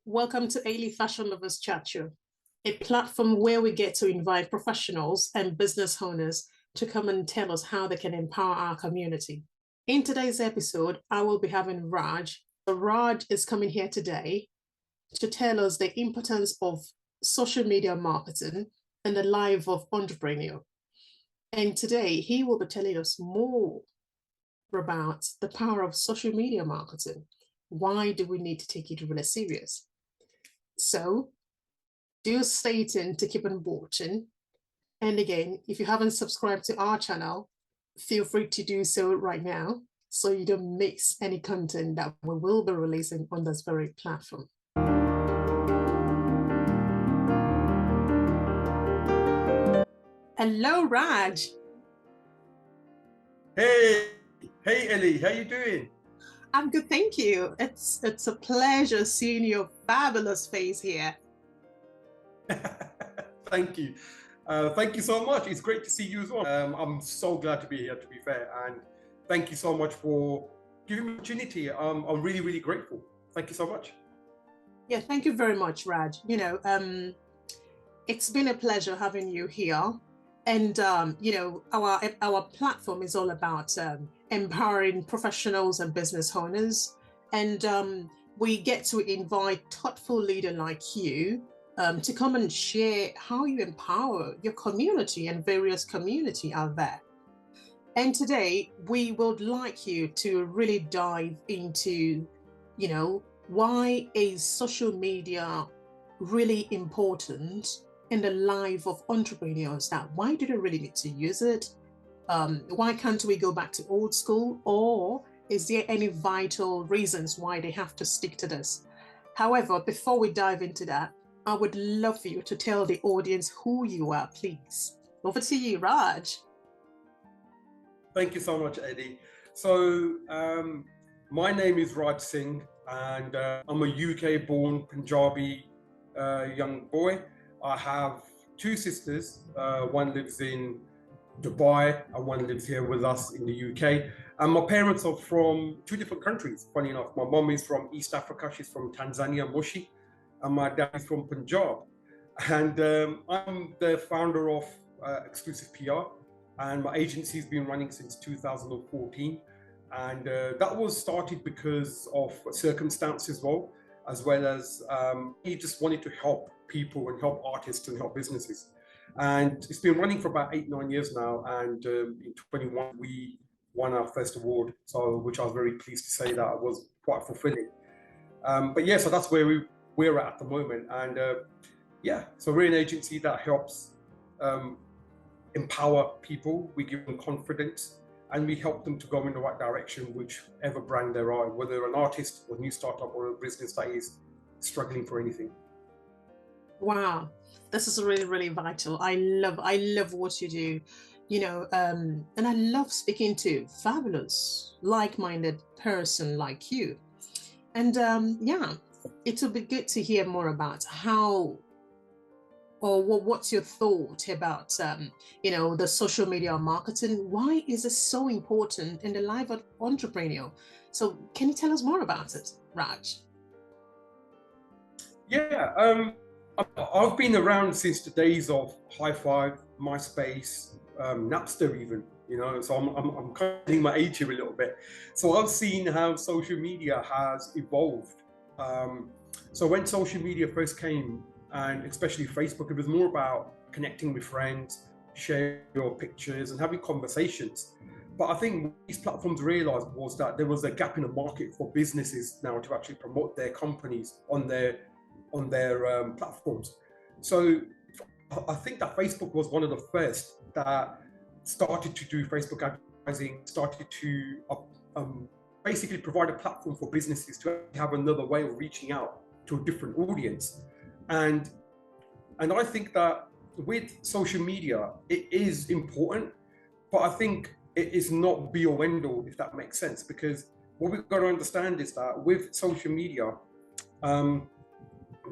Welcome to Ailey Fashion Lovers Chat Show, a platform where we get to invite professionals and business owners to come and tell us how they can empower our community. In today's episode, I will be having Raj. Raj is coming here today to tell us the importance of social media marketing in the life of entrepreneur. And today he will be telling us more about the power of social media marketing. Why do we need to take it really serious? So do stay tuned to keep on watching. And again, if you haven't subscribed to our channel, feel free to do so right now so you don't miss any content that we will be releasing on this very platform. Hello, Raj. Hey Ellie, how you doing? I'm good, thank you. It's a pleasure seeing your fabulous face here. Thank you. Thank you so much. It's great to see you as well. I'm so glad to be here, to be fair. And thank you so much for giving me the opportunity. I'm really, really grateful. Thank you so much. Yeah, thank you very much, Raj. It's been a pleasure having you here. And our platform is all about empowering professionals and business owners. And we get to invite thoughtful leaders like you to come and share how you empower your community and various community out there. And today we would like you to really dive into, why is social media really important in the life of entrepreneurs? That why do they really need to use it? Why can't we go back to old school? Or is there any vital reasons why they have to stick to this? However, before we dive into that, I would love for you to tell the audience who you are, please. Over to you, Raj. Thank you so much, Eddie. So my name is Raj Singh, and I'm a UK-born Punjabi young boy. I have two sisters. One lives in Dubai and one lives here with us in the UK. And my parents are from two different countries, funny enough. My mom is from East Africa. She's from Tanzania, Moshi. And my dad is from Punjab. And I'm the founder of Xclusive PR. And my agency has been running since 2014. And that was started because of circumstances as well as he just wanted to help people and help artists and help businesses. And it's been running for about 8-9 years now. And in 21, we won our first award, which I was very pleased to say that was quite fulfilling. But yeah, so that's where we're at the moment. And so we're an agency that helps empower people. We give them confidence and we help them to go in the right direction, whichever brand they're on, whether they're an artist or a new startup or a business that is struggling for anything. Wow, this is really, really vital. I love what you do, and I love speaking to fabulous, like-minded person like you. And it will be good to hear more about how or what's your thought about the social media marketing. Why is it so important in the life of entrepreneur? So can you tell us more about it, Raj? Yeah, I've been around since the days of High Five, MySpace, Napster even, so I'm cutting my age here a little bit. So I've seen how social media has evolved. So when social media first came, and especially Facebook, it was more about connecting with friends, sharing your pictures and having conversations. But I think what these platforms realized was that there was a gap in the market for businesses now to actually promote their companies on their platforms. So I think that Facebook was one of the first that started to do Facebook advertising, started to basically provide a platform for businesses to have another way of reaching out to a different audience. And I think that with social media, it is important, but I think it is not be or end all, if that makes sense, because what we've got to understand is that with social media,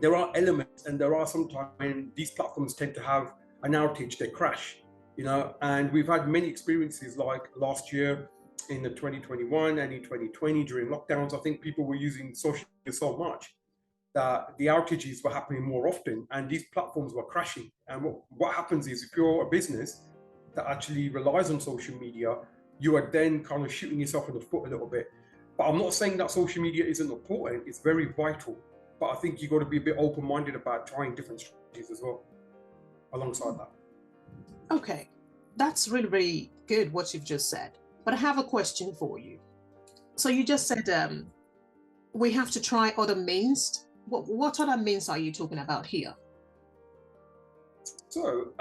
there are elements and there are sometimes when these platforms tend to have an outage, they crash, and we've had many experiences like last year in the 2021 and in 2020 during lockdowns. I think people were using social media so much that the outages were happening more often and these platforms were crashing. And what happens is, if you're a business that actually relies on social media, you are then kind of shooting yourself in the foot a little bit. But I'm not saying that social media isn't important, it's very vital. But I think you've got to be a bit open-minded about trying different strategies as well, alongside that. Okay, that's really, really good what you've just said. But I have a question for you. So you just said we have to try other means. What other means are you talking about here? So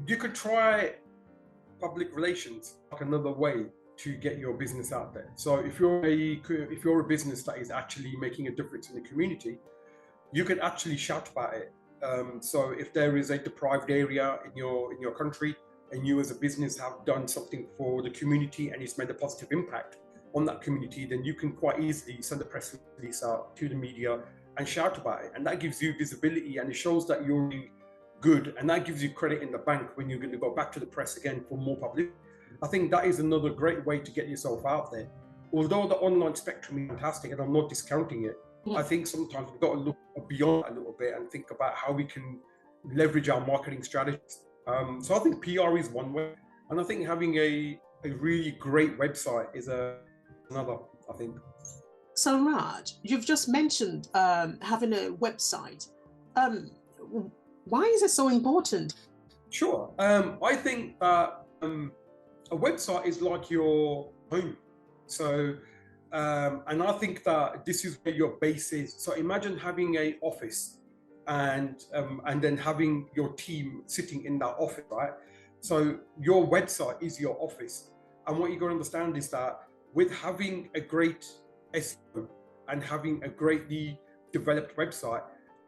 you could try public relations, like another way to get your business out there. So if you're a business that is actually making a difference in the community, you can actually shout about it. So if there is a deprived area in your country, and you as a business have done something for the community and it's made a positive impact on that community, then you can quite easily send a press release out to the media and shout about it. And that gives you visibility and it shows that you're doing good. And that gives you credit in the bank when you're going to go back to the press again for more publicity. I think that is another great way to get yourself out there. Although the online spectrum is fantastic and I'm not discounting it, I think sometimes we've got to look beyond that a little bit and think about how we can leverage our marketing strategies. So I think PR is one way. And I think having a really great website is another, I think. So Raj, you've just mentioned having a website. Why is it so important? Sure. I think that a website is like your home. So, and I think that this is where your base is. So imagine having an office and then having your team sitting in that office, right? So your website is your office. And what you got to understand is that with having a great SEO and having a greatly developed website,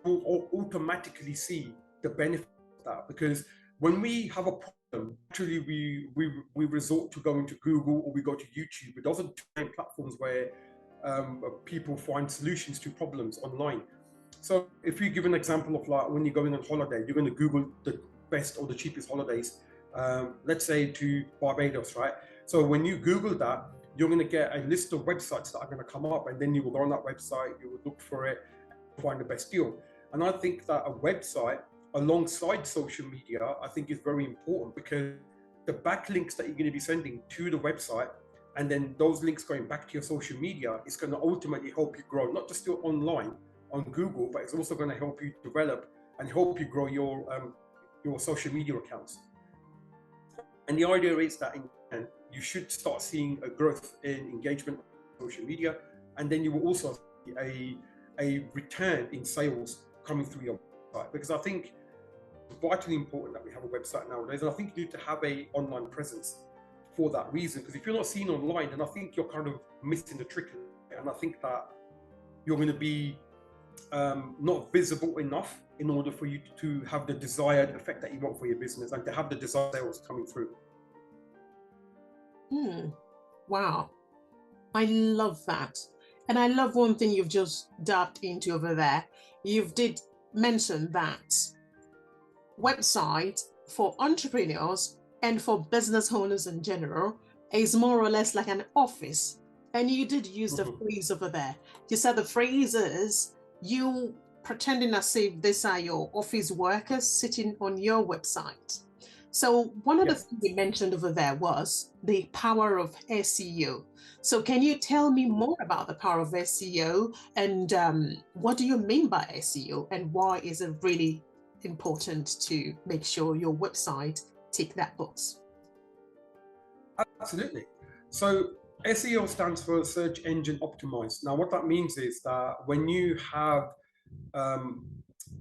we'll automatically see the benefit of that. Because when we have a problem, actually we resort to going to Google or we go to YouTube. Those are two main platforms where people find solutions to problems online. So if you give an example of like when you're going on holiday, you're going to Google the best or the cheapest holidays, let's say to Barbados, right? So when you Google that, you're going to get a list of websites that are going to come up, and then you will go on that website, you will look for it, find the best deal. And I think that a website alongside social media, I think is very important, because the backlinks that you're going to be sending to the website, and then those links going back to your social media, is going to ultimately help you grow, not just still online on Google, but it's also going to help you develop and help you grow your social media accounts. And the idea is that you should start seeing a growth in engagement on social media, and then you will also see a return in sales coming through your website. Because I think it's vitally important that we have a website nowadays, and I think you need to have an online presence for that reason. Because if you're not seen online, then I think you're kind of missing the trick, and I think that you're going to be not visible enough in order for you to have the desired effect that you want for your business and to have the desired sales coming through. Wow, I love that. And I love one thing you've just dived into over there. You did mention that website for entrepreneurs and for business owners in general is more or less like an office. And you did use the phrase over there. You said the phrase is you pretending as if these are your office workers sitting on your website. So one of the things you mentioned over there was the power of SEO. So can you tell me more about the power of SEO, and what do you mean by SEO, and why is it really important to make sure your website tick that box? Absolutely. So SEO stands for search engine optimized. Now, what that means is that when you have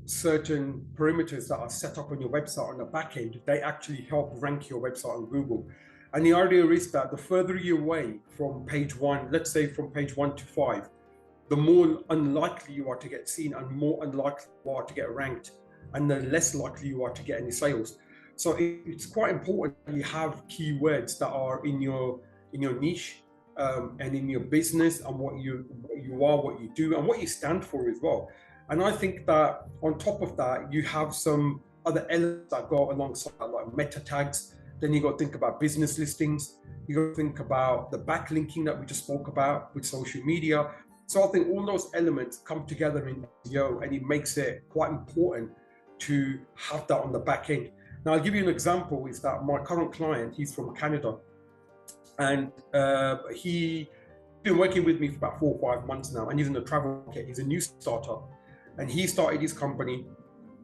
certain parameters that are set up on your website on the back end, they actually help rank your website on Google. And the idea is that the further you're away from page 1, let's say from page 1 to 5, the more unlikely you are to get seen and more unlikely you are to get ranked, and the less likely you are to get any sales. So it's quite important that you have keywords that are in your niche and in your business, and what you are, what you do, and what you stand for as well. And I think that on top of that, you have some other elements that go alongside, like meta tags. Then you got to think about business listings. You got to think about the backlinking that we just spoke about with social media. So I think all those elements come together in SEO, and it makes it quite important to have that on the back end. Now, I'll give you an example, is that my current client, he's from Canada, and he's been working with me for about 4 or 5 months now, and he's in the travel market. He's a new startup, and he started his company,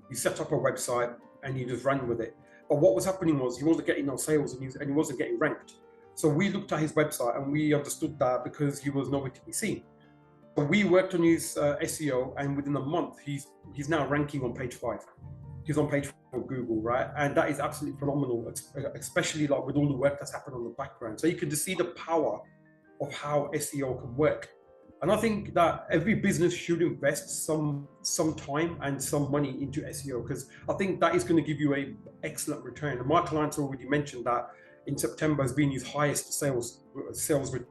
he set up a website, and he just ran with it. But what was happening was he wasn't getting no sales, and he wasn't getting ranked. So we looked at his website, and we understood that because he was nowhere to be seen. So we worked on his SEO, and within a month, he's now ranking on page 5. He's on page 5 of Google, right? And that is absolutely phenomenal, especially like with all the work that's happened on the background. So you can just see the power of how SEO can work. And I think that every business should invest some time and some money into SEO, because I think that is going to give you an excellent return. And my clients already mentioned that in September has been his highest sales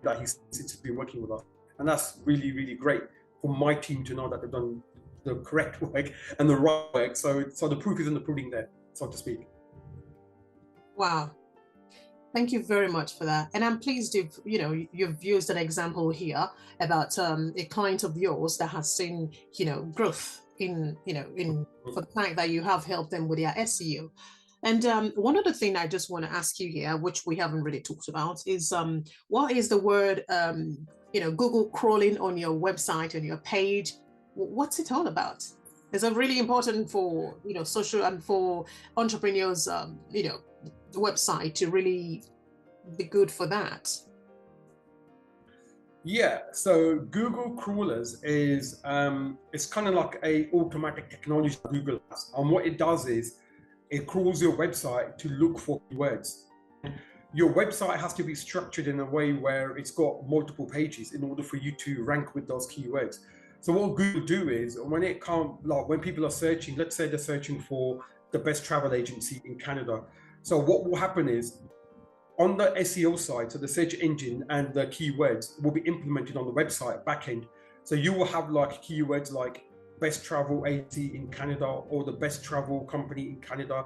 that he's since he's been working with us. And that's really, really great for my team to know that they've done the correct work and the right work. So the proof is in the pudding there, so to speak. Wow. Thank you very much for that. And I'm pleased you've used an example here about a client of yours that has seen, growth in for the fact that you have helped them with their SEO. And one other thing I just want to ask you here, which we haven't really talked about, is what is the word, Google crawling on your website, on your page? What's it all about? Is it really important for, social and for entrepreneurs, website to really be good for that? Yeah, so Google crawlers is it's kind of like a automatic technology Google has, and what it does is it crawls your website to look for keywords. Your website has to be structured in a way where it's got multiple pages in order for you to rank with those keywords. So what Google do is when people are searching, let's say they're searching for the best travel agency in Canada. So what will happen is on the SEO side, so the search engine and the keywords will be implemented on the website backend. So you will have like keywords like best travel agency in Canada, or the best travel company in Canada,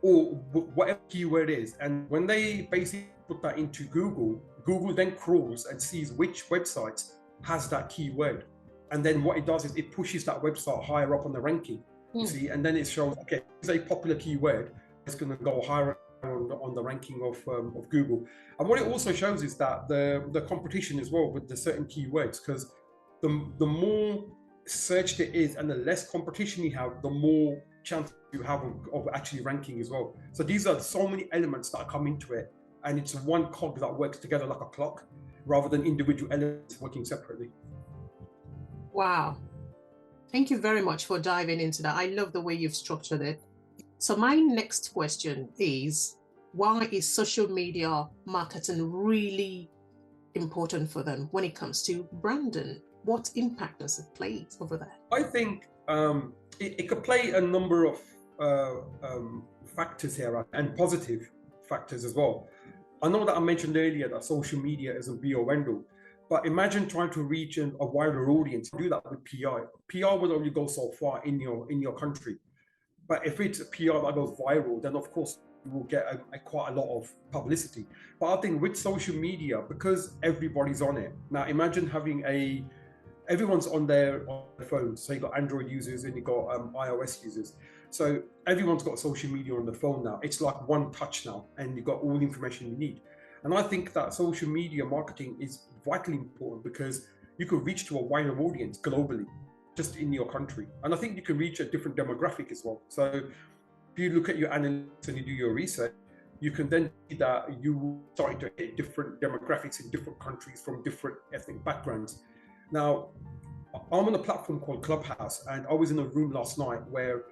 or whatever keyword is. And when they basically put that into Google, Google then crawls and sees which website has that keyword. And then what it does is it pushes that website higher up on the ranking, you see, and then it shows, okay, it's a popular keyword, it's going to go higher on the ranking of Google. And what it also shows is that the competition as well with the certain keywords, because the more searched it is and the less competition you have, the more chance you have of actually ranking as well. So these are so many elements that come into it, and it's one cog that works together like a clock rather than individual elements working separately. Wow. Thank you very much for diving into that. I love the way you've structured it. So my next question is, why is social media marketing really important for them when it comes to branding? What impact does it play over there? I think it could play a number of factors here, and positive factors as well. I know that I mentioned earlier that social media isn't be or end all, but imagine trying to reach a wider audience. Do that with PR. PR will only go so far in your country. But if it's a PR that goes viral, then of course you will get quite a lot of publicity. But I think with social media, because everybody's on it now, imagine having everyone's on their phones. So you got Android users and you got iOS users. So everyone's got social media on the phone now. It's like one touch now, and you've got all the information you need. And I think that social media marketing is vitally important, because you can reach to a wider audience globally, just in your country. And I think you can reach a different demographic as well. So if you look at your analytics and you do your research, you can then see that you starting to hit different demographics in different countries from different ethnic backgrounds. Now, I'm on a platform called Clubhouse, and I was in a room last night where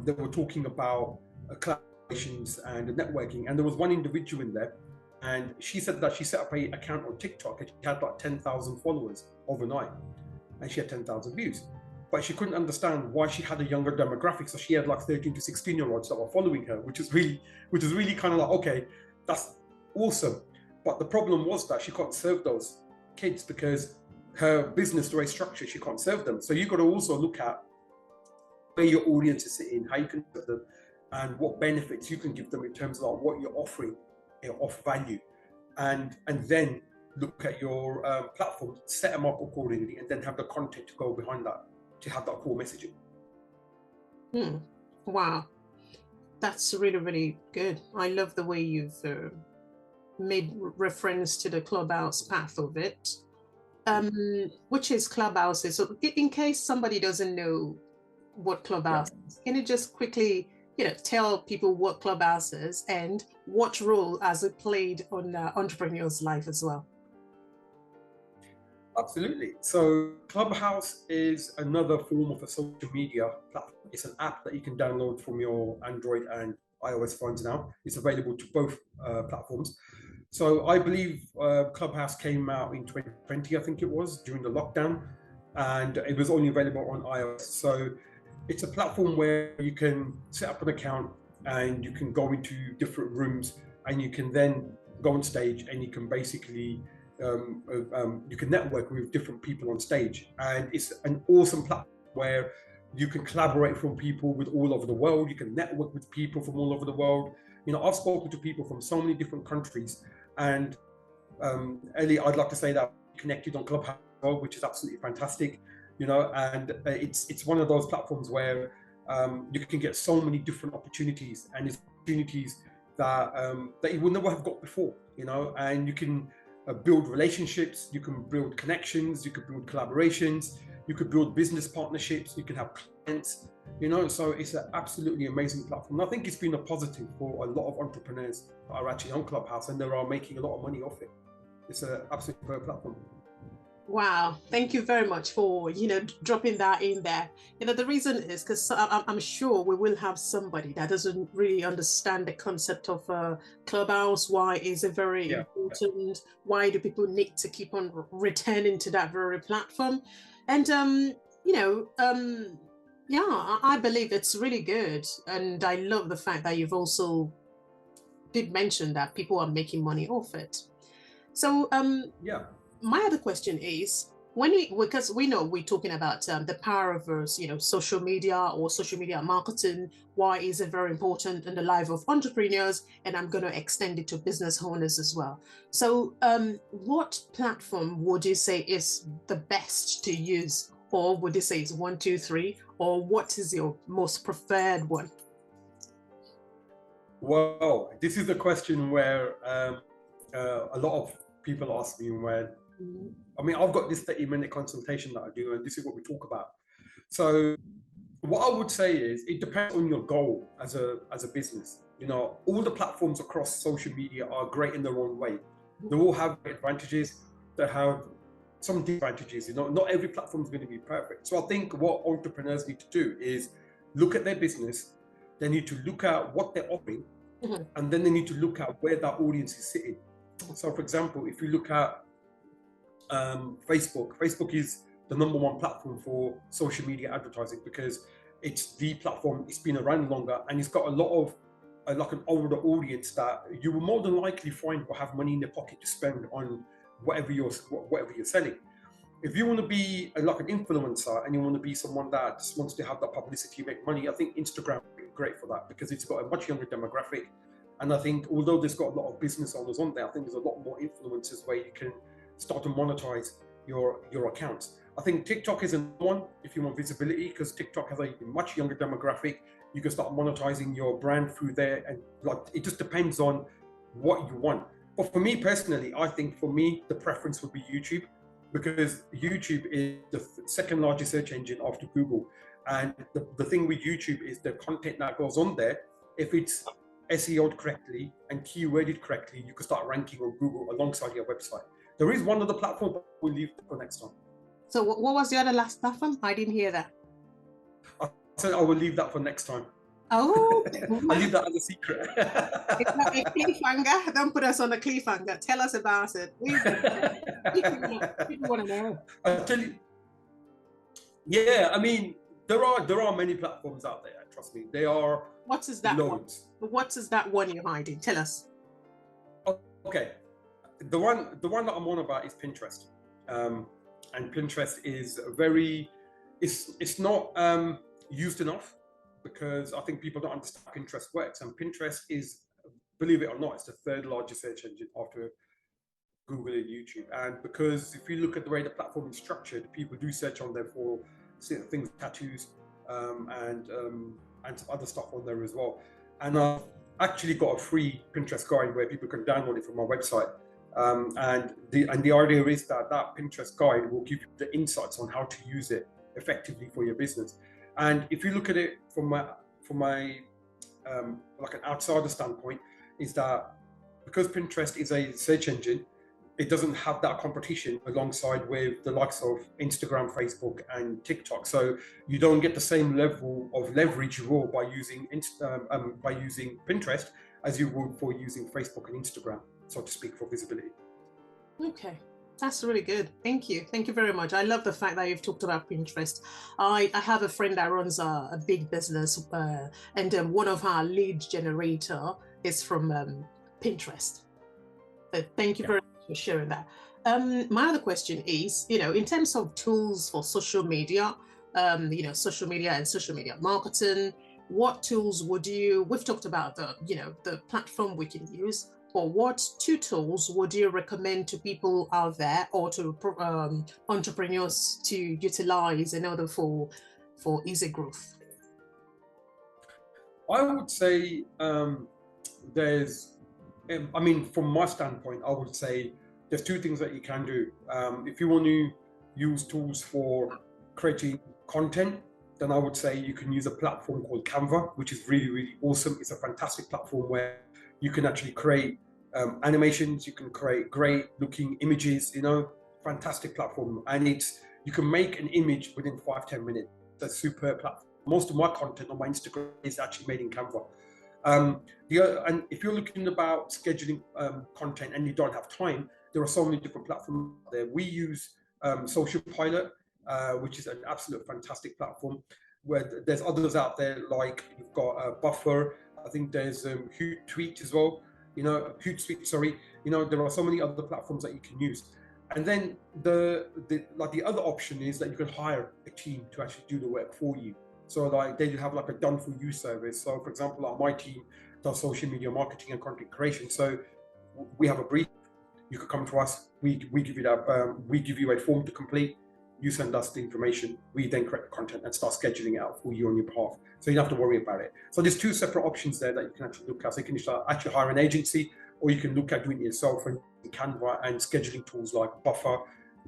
they were talking about collaborations and networking, and there was one individual in there, and she said that she set up an account on TikTok and she had like 10,000 followers overnight, and she had 10,000 views. But she couldn't understand why she had a younger demographic. So she had like 13 to 16-year-olds that were following her, which is really kind of like, okay, that's awesome. But the problem was that she can't serve those kids because her business, the way structured, she can't serve them. So you've got to also look at where your audience is sitting, how you can serve them, and what benefits you can give them in terms of like what you're offering, offer value. And then look at your platform, set them up accordingly, and then have the content to go behind that to have that core messaging. Wow, that's really, really good. I love the way you've made reference to the Clubhouse path of it, which is Clubhouse. So in case somebody doesn't know what Clubhouse is, can you just quickly, tell people what Clubhouse is and what role has it played on entrepreneurs' life as well? Absolutely. So Clubhouse is another form of a social media platform. It's an app that you can download from your Android and iOS phones now. It's available to both platforms. So I believe Clubhouse came out in 2020, I think it was, during the lockdown, and it was only available on iOS. So it's a platform where you can set up an account and you can go into different rooms and you can then go on stage and you can basically you can network with different people on stage. And it's an awesome platform where you can collaborate from people with all over the world. You can network with people from all over the world. I've spoken to people from so many different countries, and Ellie, I'd like to say that we connected on Clubhouse, which is absolutely fantastic. And it's one of those platforms where you can get so many different opportunities, and it's opportunities that that you would never have got before. And you can build relationships, you can build connections, you can build collaborations, you could build business partnerships, you can have clients, so it's an absolutely amazing platform. I think it's been a positive for a lot of entrepreneurs that are actually on Clubhouse, and they are making a lot of money off it. It's an absolutely great platform. Wow, thank you very much for dropping that in there. The reason is because I'm sure we will have somebody that doesn't really understand the concept of Clubhouse. Why is it very important? Why do people need to keep on returning to that very platform? And yeah, I believe it's really good, and I love the fact that you've also did mention that people are making money off it. So my other question is, because we know we're talking about the power of social media or social media marketing. Why is it very important in the life of entrepreneurs? And I'm going to extend it to business owners as well. So what platform would you say is the best to use? Or would you say it's 1, 2, 3? Or what is your most preferred one? Well, this is a question where a lot of people ask me when, I've got this 30-minute consultation that I do, and this is what we talk about. So what I would say is it depends on your goal as a business. All the platforms across social media are great in their own way. They all have advantages. They have some disadvantages. Not every platform is going to be perfect. So I think what entrepreneurs need to do is look at their business. They need to look at what they're offering, and then they need to look at where that audience is sitting. So, for example, if you look at Facebook is the #1 platform for social media advertising because it's the platform. It's been around longer, and it's got a lot of like an older audience that you will more than likely find will have money in their pocket to spend on whatever you're selling. If you want to be like an influencer and you want to be someone that just wants to have that publicity, make money, I think Instagram would be great for that because it's got a much younger demographic. And I think although there's got a lot of business owners on there, I think there's a lot more influencers where you can start to monetize your accounts. I think TikTok is another one if you want visibility, because TikTok has a much younger demographic. You can start monetizing your brand through there, and like it just depends on what you want. But for me personally, I think for me the preference would be YouTube, because YouTube is the second largest search engine after Google. And the thing with YouTube is the content that goes on there, if it's SEO'd correctly and keyworded correctly, you can start ranking on Google alongside your website. There is one other platform, but we'll leave for next time. So what was the other last platform? I didn't hear that. I said I will leave that for next time. Oh, I'll leave that as a secret. It's not a cliffhanger. Don't put us on a cliffhanger. Tell us about it. People want to know. I'll tell you. Yeah, I mean, there are many platforms out there. Trust me, they are. What is that loads. one? What is that one you're hiding? Tell us. Okay, the one that I'm on about is Pinterest, and Pinterest is it's not used enough, because I think people don't understand how Pinterest works. And Pinterest is, believe it or not, it's the third largest search engine after Google and YouTube. And because if you look at the way the platform is structured, people do search on there for things, tattoos, and some other stuff on there as well. And I've actually got a free Pinterest guide where people can download it from my website. And the idea is that Pinterest guide will give you the insights on how to use it effectively for your business. And if you look at it from my like an outsider standpoint, is that because Pinterest is a search engine, it doesn't have that competition alongside with the likes of Instagram, Facebook, and TikTok. So you don't get the same level of leverage you will by using Pinterest as you would for using Facebook and Instagram, so to speak, for visibility. Okay. That's really good. Thank you. Thank you very much. I love the fact that you've talked about Pinterest. I have a friend that runs a big business, and one of our lead generator is from Pinterest. So thank you very much for sharing that. My other question is, in terms of tools for social media, social media and social media marketing, what tools we've talked about the platform we can use, or what 2 tools would you recommend to people out there or to entrepreneurs to utilize in order for easy growth? I would say from my standpoint, I would say there's 2 things that you can do. If you want to use tools for creating content, then I would say you can use a platform called Canva, which is really, really awesome. It's a fantastic platform where you can actually create animations, you can create great looking images, fantastic platform. And you can make an image within 5-10 minutes. It's a super platform. Most of my content on my Instagram is actually made in Canva. And if you're looking about scheduling content and you don't have time, there are so many different platforms there. We use Social Pilot, which is an absolute fantastic platform. Where there's others out there, like you've got Buffer. I think there's Hootsuite as well. Hootsuite. Sorry. There are so many other platforms that you can use. And then the other option is that you can hire a team to actually do the work for you. So they have like a done for you service. So for example, my team does social media marketing and content creation. So we have a brief. You could come to us. We give you that. We give you a form to complete. You send us the information. We then create the content and start scheduling it out for you on your behalf. So you don't have to worry about it. So there's 2 separate options there that you can actually look at. So you can actually hire an agency, or you can look at doing it yourself and Canva and scheduling tools like Buffer,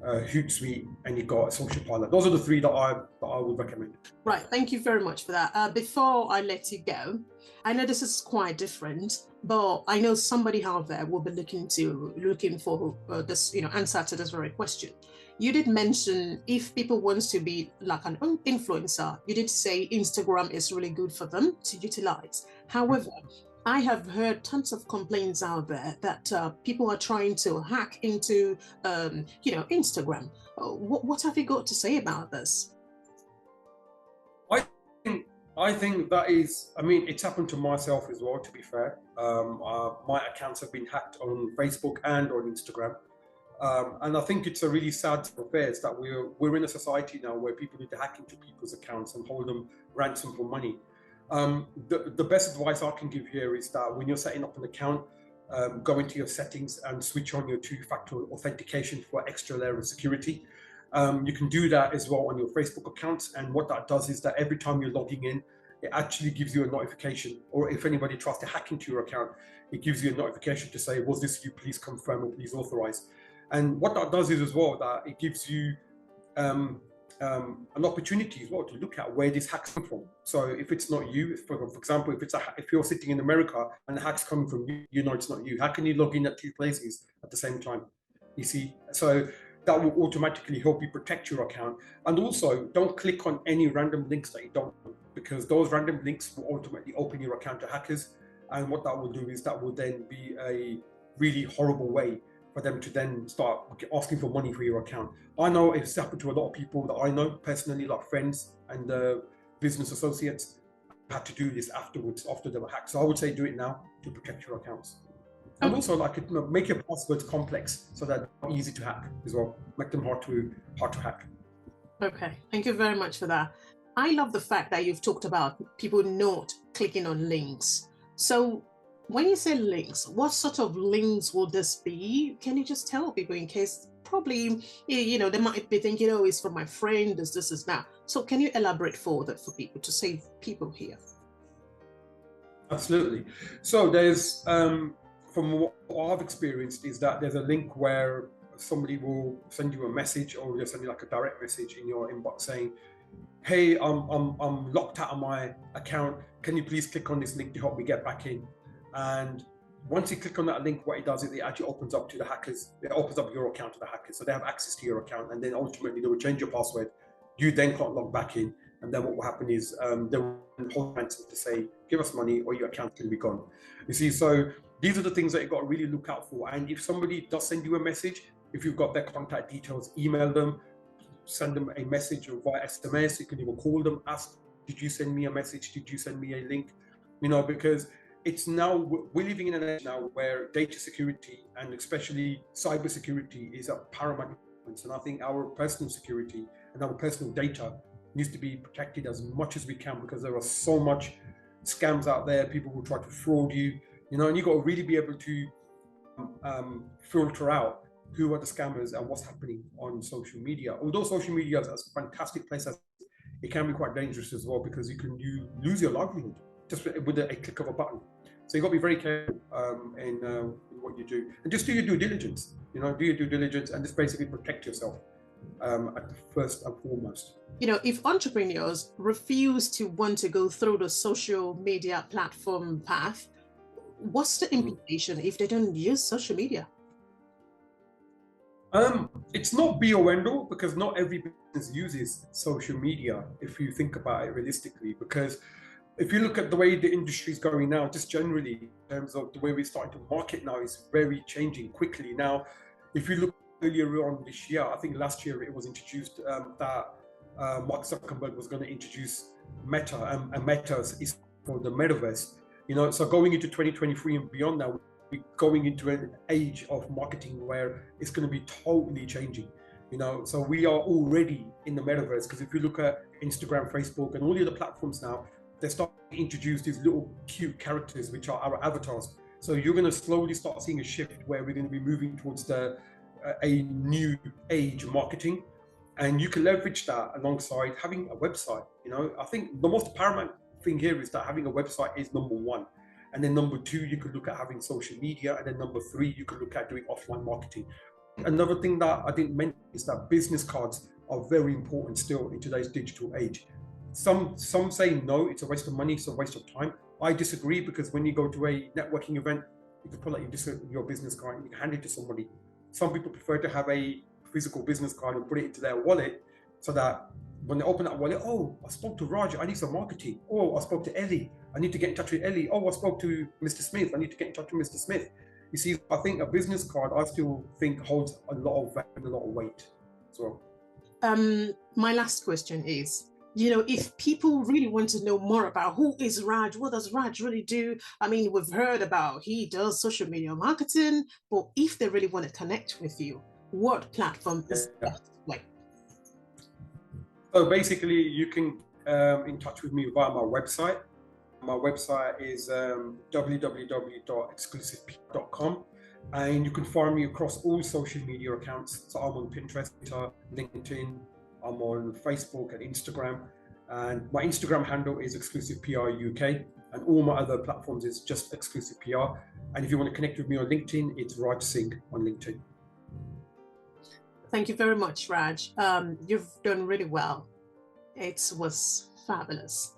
Hootsuite, and you've got Social Pilot. Those are the 3 that I would recommend. Right, thank you very much for that. Before I let you go, I know this is quite different, but I know somebody out there will be looking for this, answer to this very question. You did mention if people want to be like an influencer, you did say Instagram is really good for them to utilize. However, I have heard tons of complaints out there that people are trying to hack into, Instagram. What have you got to say about this? I think that is, it's happened to myself as well, to be fair. My accounts have been hacked on Facebook and on Instagram. And I think it's a really sad affairs that we're in a society now where people need to hack into people's accounts and hold them ransom for money. The best advice I can give here is that when you're setting up an account, go into your settings and switch on your 2-factor authentication for extra layer of security. You can do that as well on your Facebook accounts. And what that does is that every time you're logging in, it actually gives you a notification, or if anybody tries to hack into your account, it gives you a notification to say, was this you? Please confirm or please authorize. And what that does is as well that it gives you an opportunity as well to look at where this hack's come from. So if it's not you, for example, if you're sitting in America and the hack's coming from you, it's not you. How can you log in at 2 places at the same time? You see, so that will automatically help you protect your account. And also, don't click on any random links that you don't know, because those random links will ultimately open your account to hackers. And what that will do is that will then be a really horrible way for them to then start asking for money for your account. I know it's happened to a lot of people that I know personally, like friends and business associates, had to do this afterwards, after they were hacked. So I would say do it now to protect your accounts. And also, make your passwords complex so that they're easy to hack as well. Make them hard to hack. Okay, thank you very much for that. I love the fact that you've talked about people not clicking on links. So When you say links, what sort of links will this be? Can you just tell people in case probably, they might be thinking, oh, it's from my friend, this is now. So can you elaborate further for people to save people here? Absolutely. So there's, from what I've experienced, is that there's a link where somebody will send you a message, or they'll send you like a direct message in your inbox saying, hey, I'm locked out of my account. Can you please click on this link to help me get back in? And once you click on that link, what it does is it actually opens up to the hackers. It opens up your account to the hackers. So they have access to your account, and then ultimately they will change your password. You then can't log back in. And then what will happen is they will hold ransom to say, give us money or your account can be gone. You see, so these are the things that you've got to really look out for. And if somebody does send you a message, if you've got their contact details, email them, send them a message or via SMS. You can even call them, ask, did you send me a message? Did you send me a link? Because it's now, we're living in an age now where data security and especially cyber security is of paramount importance. And I think our personal security and our personal data needs to be protected as much as we can, because there are so much scams out there. People will try to fraud you, and you've got to really be able to filter out who are the scammers and what's happening on social media. Although social media is a fantastic place, it can be quite dangerous as well, because you lose your livelihood just with a click of a button. So you've got to be very careful in what you do, and just do your due diligence. Do your due diligence and just basically protect yourself at the first and foremost. If entrepreneurs refuse to want to go through the social media platform path, what's the implication if they don't use social media? It's not be or end all, because not every business uses social media, if you think about it realistically. Because if you look at the way the industry is going now, just generally in terms of the way we're starting to market now, is very changing quickly. Now, if you look earlier on this year, I think last year it was introduced that Mark Zuckerberg was going to introduce Meta, and Meta is for the metaverse. So going into 2023 and beyond now, we're going into an age of marketing where it's going to be totally changing. So we are already in the metaverse, because if you look at Instagram, Facebook, and all the other platforms now, they're starting to introduce these little cute characters, which are our avatars. So you're going to slowly start seeing a shift where we're going to be moving towards a new age marketing, and you can leverage that alongside having a website. I think the most paramount thing here is that having a website is number one. And then number two, you could look at having social media. And then number three, you could look at doing offline marketing. Another thing that I didn't mention is that business cards are very important still in today's digital age. Some say no, it's a waste of money, it's a waste of time. I disagree, because when you go to a networking event, you can pull out your business card and you can hand it to somebody. Some people prefer to have a physical business card and put it into their wallet, so that when they open that wallet, oh, I spoke to Raj, I need some marketing. Oh, I spoke to Ellie, I need to get in touch with Ellie. Oh, I spoke to Mr. Smith, I need to get in touch with Mr. Smith. You see, I think a business card, I still think holds a lot of value and a lot of weight as well. My last question is, if people really want to know more about who is Raj, what does Raj really do? I mean, we've heard about he does social media marketing, but if they really want to connect with you, what platform is best way? So basically, you can in touch with me via my website. My website is www.xclusive.com, and you can find me across all social media accounts. So I'm on Pinterest, Twitter, LinkedIn, I'm on Facebook and Instagram, and my Instagram handle is Xclusive PR UK, and all my other platforms is just Xclusive PR. And if you want to connect with me on LinkedIn, it's Raj Singh on LinkedIn. Thank you very much, Raj. You've done really well. It was fabulous.